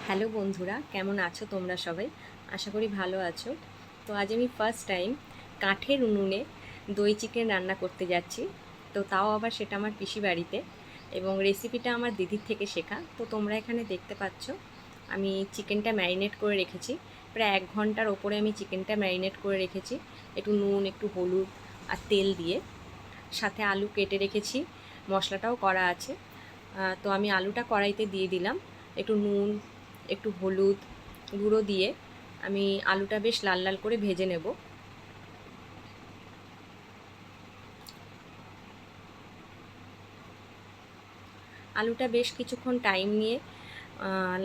Hello বন্ধুরা, কেমন আছো তোমরা সবাই? আশা করি ভালো আছো। তো আজ আমি ফার্স্ট টাইম কাঠের উনুনে দই চিকেন রান্না করতে যাচ্ছি। তো তাও আবার সেটা আমার পিসি বাড়িতে, এবং রেসিপিটা আমার দিদির থেকে শেখা। তো তোমরা এখানে দেখতে পাচ্ছ আমি চিকেনটা ম্যারিনেট করে রেখেছি। প্রায় 1 ঘন্টার ওপরে আমি চিকেনটা ম্যারিনেট করে রেখেছি, একটু নুন, একটু হলুদ আর তেল দিয়ে। সাথে আলু কেটে রেখেছি, মশলাটাও করা আছে। তো আমি আলুটা কড়াইতে দিয়ে দিলাম, একটু নুন, একটু হলুদ গুঁড়ো দিয়ে আমি আলুটা বেশ লাল লাল করে ভেজে নেব। আলুটা বেশ কিছুক্ষণ টাইম নিয়ে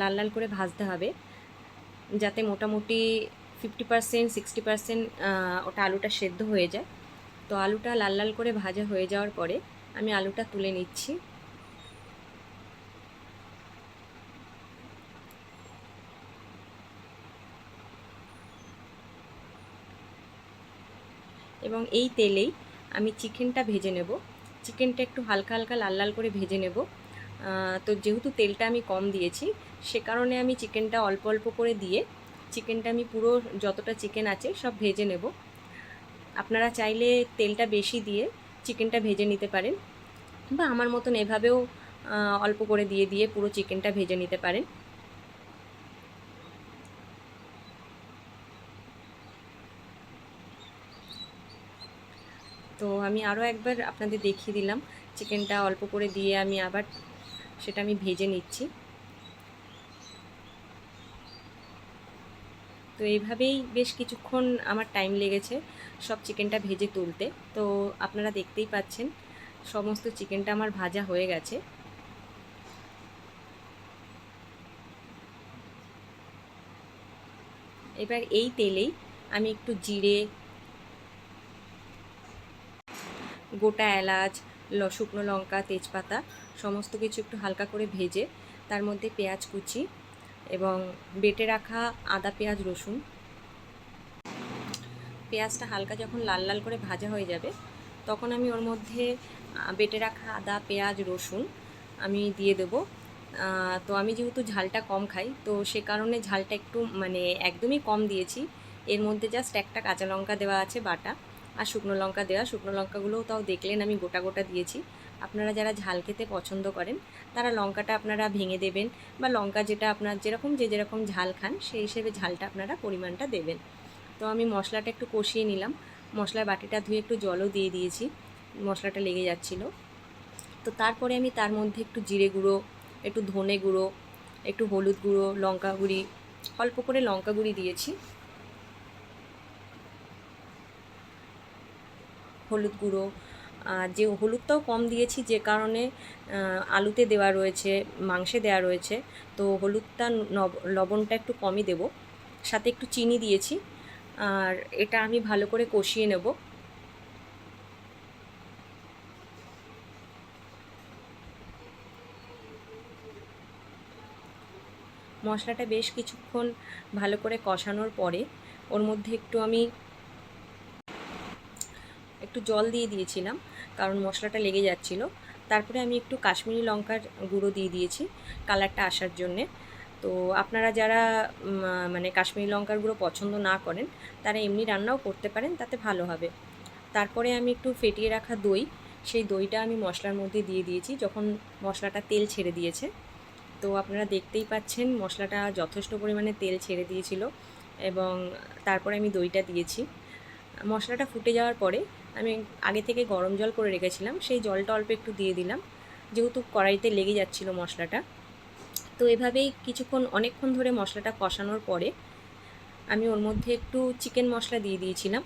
লাল লাল করে ভাজতে হবে, যাতে মোটামুটি 50% 60% ওটা আলুটা সেদ্ধ হয়ে যায়। তো আলুটা লাল লাল করে ভাজা হয়ে যাওয়ার পরে আমি আলুটা তুলে নিচ্ছি। এবং এই তেলেই আমি চিকেনটা ভেজে নেব। চিকেনটা একটু হালকা হালকা লাল লাল করে ভেজে নেব। তো যেহেতু তেলটা আমি কম দিয়েছি, সে কারণে আমি চিকেনটা অল্প অল্প করে দিয়ে চিকেনটা আমি পুরো যতটা চিকেন আছে সব ভেজে নেব। আপনারা চাইলে তেলটা বেশি দিয়ে চিকেনটা ভেজে নিতে পারেন, বা আমার মতন এভাবেও অল্প করে দিয়ে দিয়ে পুরো চিকেনটা ভেজে নিতে পারেন। তো আমি আরও একবার আপনাদের দেখিয়ে দিলাম, চিকেনটা অল্প করে দিয়ে আমি আবার সেটা আমি ভেজে নিচ্ছি। তো এইভাবেই বেশ কিছুক্ষণ আমার টাইম লেগেছে সব চিকেনটা ভেজে তুলতে। তো আপনারা দেখতেই পাচ্ছেন সমস্ত চিকেনটা আমার ভাজা হয়ে গেছে। এবার এই তেলেই আমি একটু জিরে, গোটা এলাচ, শুকনো লঙ্কা, তেজপাতা সমস্ত কিছু একটু হালকা করে ভেজে তার মধ্যে পেঁয়াজ কুচি এবং বেটে রাখা আদা, পেঁয়াজ, রসুন, পেঁয়াজটা হালকা যখন লাল লাল করে ভাজা হয়ে যাবে তখন আমি ওর মধ্যে বেটে রাখা আদা, পেঁয়াজ, রসুন আমি দিয়ে দেবো। তো আমি যেহেতু ঝালটা কম খাই, তো সে কারণে ঝালটা একটু মানে একদমই কম দিয়েছি। এর মধ্যে জাস্ট একটা কাঁচা লঙ্কা দেওয়া আছে বাটা, আর শুকনো লঙ্কা দেওয়া। শুকনো লঙ্কাগুলোও তাও দেখলেন আমি গোটা গোটা দিয়েছি। আপনারা যারা ঝাল খেতে পছন্দ করেন তারা লঙ্কাটা আপনারা ভেঙে দেবেন, বা লঙ্কা যেটা আপনার যেরকম যে যেরকম ঝাল খান সেই হিসেবে ঝালটা আপনারা পরিমাণটা দেবেন। তো আমি মশলাটা একটু কষিয়ে নিলাম, মশলার বাটিটা ধুয়ে একটু জলও দিয়ে দিয়েছি, মশলাটা লেগে যাচ্ছিলো। তো তারপরে আমি তার মধ্যে একটু জিরে গুঁড়ো, একটু ধনে গুঁড়ো, একটু হলুদ গুঁড়ো, লঙ্কা গুঁড়ি, অল্প করে লঙ্কা গুঁড়ি দিয়েছি, হলুদ গুঁড়ো। যে হলুদটাও কম দিয়েছি যে কারণে আলুতে দেওয়া রয়েছে, মাংসে দেওয়া রয়েছে, তো হলুদটা লবণটা একটু কমই দেব। সাথে একটু চিনি দিয়েছি, আর এটা আমি ভালো করে কষিয়ে নেব। মশলাটা বেশ কিছুক্ষণ ভালো করে কষানোর পরে ওর মধ্যে একটু জল দিয়ে দিয়েছিলাম, কারণ মশলাটা লেগে যাচ্ছিলো। তারপরে আমি একটু কাশ্মীরি লঙ্কার গুঁড়ো দিয়ে দিয়েছি কালারটা আসার জন্যে। তো আপনারা যারা মানে কাশ্মীরি লঙ্কার গুঁড়ো পছন্দ না করেন তারা এমনি রান্নাও করতে পারেন, তাতে ভালো হবে। তারপরে আমি একটু ফেটিয়ে রাখা দই, সেই দইটা আমি মশলার মধ্যে দিয়ে দিয়েছি যখন মশলাটা তেল ছেড়ে দিয়েছে। তো আপনারা দেখতেই পাচ্ছেন মশলাটা যথেষ্ট পরিমাণে তেল ছেড়ে দিয়েছিল, এবং তারপরে আমি দইটা দিয়েছি। মশলাটা ফুটে যাওয়ার পরে আমি আগে থেকে গরম জল করে রেখেছিলাম, সেই জলটা অল্প একটু দিয়ে দিলাম, যেহেতু কড়াইতে লেগে যাচ্ছিল মশলাটা। তো এভাবেই কিছুক্ষণ অনেকক্ষণ ধরে মশলাটা কষানোর পরে আমি ওর মধ্যে একটু চিকেন মশলা দিয়ে দিয়েছিলাম,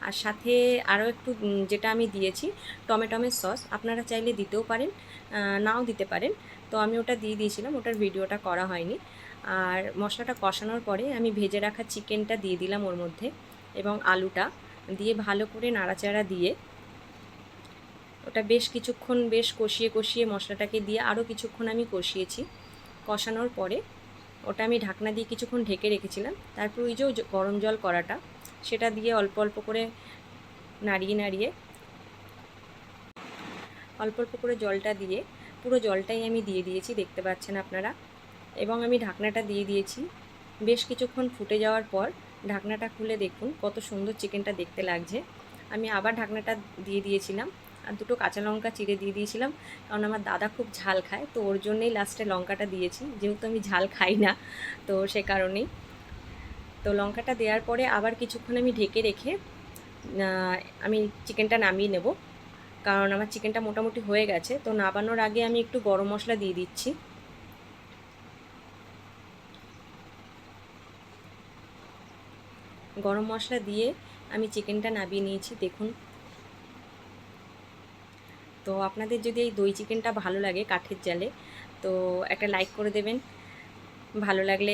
আর সাথে আরও একটু যেটা আমি দিয়েছি টমেটোমের সস, আপনারা চাইলে দিতেও পারেন, নাও দিতে পারেন। তো আমি ওটা দিয়ে দিয়েছিলাম, ওটার ভিডিওটা করা হয়নি। আর মশলাটা কষানোর পরে আমি ভেজে রাখা চিকেনটা দিয়ে দিলাম ওর মধ্যে, এবং আলুটা দিয়ে ভালো করে নাড়াচাড়া দিয়ে ওটা বেশ কিছুক্ষণ বেশ কষিয়ে কষিয়ে মশলাটাকে দিয়ে আরও কিছুক্ষণ আমি কষিয়েছি। কষানোর পরে ওটা আমি ঢাকনা দিয়ে কিছুক্ষণ ঢেকে রেখেছিলাম। তারপর ওই যে গরম জল করাটা সেটা দিয়ে অল্প অল্প করে নাড়িয়ে নাড়িয়ে অল্প অল্প করে জলটা দিয়ে পুরো জলটাই আমি দিয়ে দিয়েছি, দেখতে পাচ্ছেন আপনারা। এবং আমি ঢাকনাটা দিয়ে দিয়েছি। বেশ কিছুক্ষণ ফুটে যাওয়ার পর ঢাকনাটা খুলে দেখুন কত সুন্দর চিকেনটা দেখতে লাগছে। আমি আবার ঢাকনাটা দিয়ে দিয়েছিলাম, আর দুটো কাঁচা লঙ্কা চিড়ে দিয়ে দিয়েছিলাম, কারণ আমার দাদা খুব ঝাল খায়, তো ওর জন্যেই লাস্টে লঙ্কাটা দিয়েছি, যেহেতু আমি ঝাল খাই না, তো সে কারণেই। তো লঙ্কাটা দেওয়ার পরে আবার কিছুক্ষণ আমি ঢেকে রেখে আমি চিকেনটা নামিয়ে নেব, কারণ আমার চিকেনটা মোটামুটি হয়ে গেছে। তো নামানোর আগে আমি একটু গরম মশলা দিয়ে দিচ্ছি। গরম মশলা দিয়ে আমি চিকেনটা নামিয়ে নিয়েছি, দেখুন। তো আপনাদের যদি এই দই চিকেনটা ভালো লাগে কাঠের জালে, তো একটা লাইক করে দেবেন। ভালো লাগলে